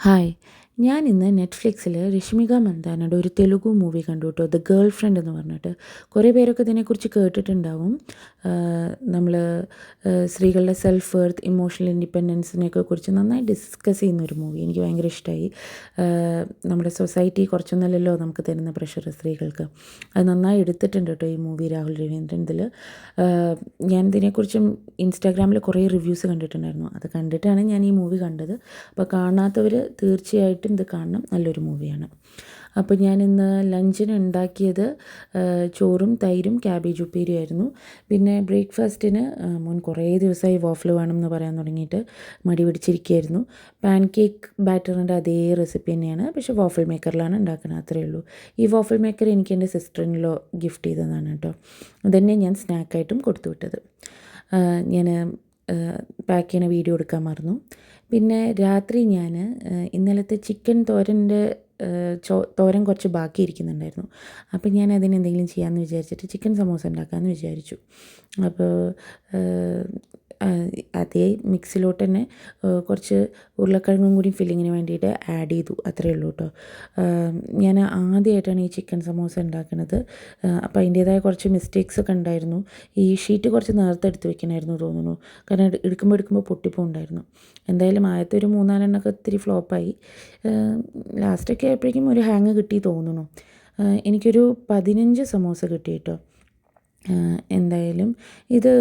Hi, ഞാൻ ഇന്ന് നെറ്റ്ഫ്ലിക്സിൽ രശ്മിക മന്ദാനയുടെ ഒരു തെലുഗു മൂവി കണ്ടു കേട്ടോ, ദ ഗേൾ ഫ്രണ്ട് എന്ന് പറഞ്ഞിട്ട്. കുറേ പേരൊക്കെ ഇതിനെക്കുറിച്ച് കേട്ടിട്ടുണ്ടാവും. നമ്മൾ സ്ത്രീകളുടെ സെൽഫ് വർത്ത്, ഇമോഷണൽ ഇൻഡിപെൻഡൻസിനെയൊക്കെ കുറിച്ച് നന്നായി ഡിസ്കസ് ചെയ്യുന്ന ഒരു മൂവി. എനിക്ക് ഭയങ്കര ഇഷ്ടമായി. നമ്മുടെ സൊസൈറ്റി കുറച്ചൊന്നല്ലല്ലോ നമുക്ക് തരുന്ന പ്രഷർ സ്ത്രീകൾക്ക്. അത് നന്നായി എടുത്തിട്ടുണ്ട് കേട്ടോ ഈ മൂവി രാഹുൽ രവീന്ദ്രൻ ഇതിൽ. ഞാൻ ഇതിനെക്കുറിച്ചും ഇൻസ്റ്റാഗ്രാമിൽ കുറേ റിവ്യൂസ് കണ്ടിട്ടുണ്ടായിരുന്നു. അത് കണ്ടിട്ടാണ് ഞാൻ ഈ മൂവി കണ്ടത്. അപ്പോൾ കാണാത്തവർ തീർച്ചയായിട്ടും ഇത് കാണണം, നല്ലൊരു മൂവിയാണ്. അപ്പോൾ ഞാനിന്ന് ലഞ്ചിന് ഉണ്ടാക്കിയത് ചോറും തൈരും ക്യാബേജ് ഉപ്പേരിയായിരുന്നു. പിന്നെ ബ്രേക്ക്ഫാസ്റ്റിന് മോൻ കുറേ ദിവസമായി വാഫിൾ വേണം എന്ന് പറയാൻ തുടങ്ങിയിട്ട് മടി പിടിച്ചിരിക്കുകയായിരുന്നു. പാൻ കേക്ക് ബാറ്ററിൻ്റെ അതേ റെസിപ്പി തന്നെയാണ്, പക്ഷേ വാഫിൾ മേക്കറിലാണ് ഉണ്ടാക്കുന്നത്, അത്രയേ ഉള്ളൂ. ഈ വാഫിൾ മേക്കർ എനിക്ക് എൻ്റെ സിസ്റ്ററിനിലോ ഗിഫ്റ്റ് ചെയ്തതാണ് കേട്ടോ. അതുതന്നെ ഞാൻ സ്നാക്കായിട്ടും കൊടുത്തു വിട്ടത്. ഞാൻ പാക്ക് ചെയ്യുന്ന വീഡിയോ എടുക്കാൻ മറന്നു. പിന്നെ രാത്രി ഞാൻ ഇന്നലത്തെ ചിക്കൻ തോരൻ്റെ തോരൻ കുറച്ച് ബാക്കി ഇരിക്കുന്നുണ്ടായിരുന്നു. അപ്പോൾ ഞാൻ അതിനെന്തെങ്കിലും ചെയ്യാമെന്ന് വിചാരിച്ചിട്ട് ചിക്കൻ സമോസ ഉണ്ടാക്കാമെന്ന് വിചാരിച്ചു. അപ്പോൾ അതേ മിക്സിലോട്ട് തന്നെ കുറച്ച് ഉരുളക്കിഴങ്ങും കൂടി ഫില്ലിങ്ങിന് വേണ്ടിയിട്ട് ആഡ് ചെയ്തു, അത്രയേ ഉള്ളൂ കേട്ടോ. ഞാൻ ആദ്യമായിട്ടാണ് ഈ ചിക്കൻ സമോസ ഉണ്ടാക്കുന്നത്. അപ്പോൾ അതിൻ്റേതായ കുറച്ച് മിസ്റ്റേക്സ് ഒക്കെ ഉണ്ടായിരുന്നു. ഈ ഷീറ്റ് കുറച്ച് നേരത്തെ എടുത്ത് വെക്കണമായിരുന്നു തോന്നുന്നു, കാരണം എടുക്കുമ്പോൾ പൊട്ടിപ്പോണ്ടായിരുന്നു. എന്തായാലും ആദ്യത്തെ ഒരു 3-4 ഇത്തിരി ഫ്ലോപ്പായി. ലാസ്റ്റൊക്കെ ആയപ്പോഴേക്കും ഒരു ഹാങ് കിട്ടി തോന്നുന്നു. എനിക്കൊരു 15 സമോസ കിട്ടി കേട്ടോ. എന്തായാലും ഇത്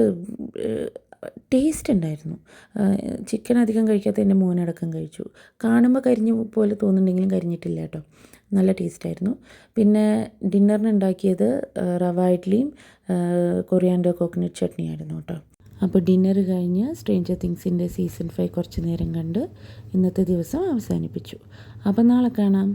ടേസ്റ്റ് ഉണ്ടായിരുന്നു. ചിക്കൻ അധികം കഴിക്കാത്ത എൻ്റെ മോനടക്കം കഴിച്ചു. കാണുമ്പോൾ കരിഞ്ഞ പോലെ തോന്നുന്നുണ്ടെങ്കിലും കരിഞ്ഞിട്ടില്ല കേട്ടോ, നല്ല ടേസ്റ്റായിരുന്നു. പിന്നെ ഡിന്നറിന് ഉണ്ടാക്കിയത് റവ ഇഡ്ഡലിയും കൊറിയാൻഡർ കോക്കനട്ട് ചട്നിയായിരുന്നു കേട്ടോ. അപ്പോൾ ഡിന്നർ കഴിഞ്ഞ് സ്ട്രേഞ്ചർ തിങ്സിൻ്റെ സീസൺ 5 കുറച്ച് നേരം കണ്ട് ഇന്നത്തെ ദിവസം അവസാനിപ്പിച്ചു. അപ്പോൾ നാളെ കാണാം.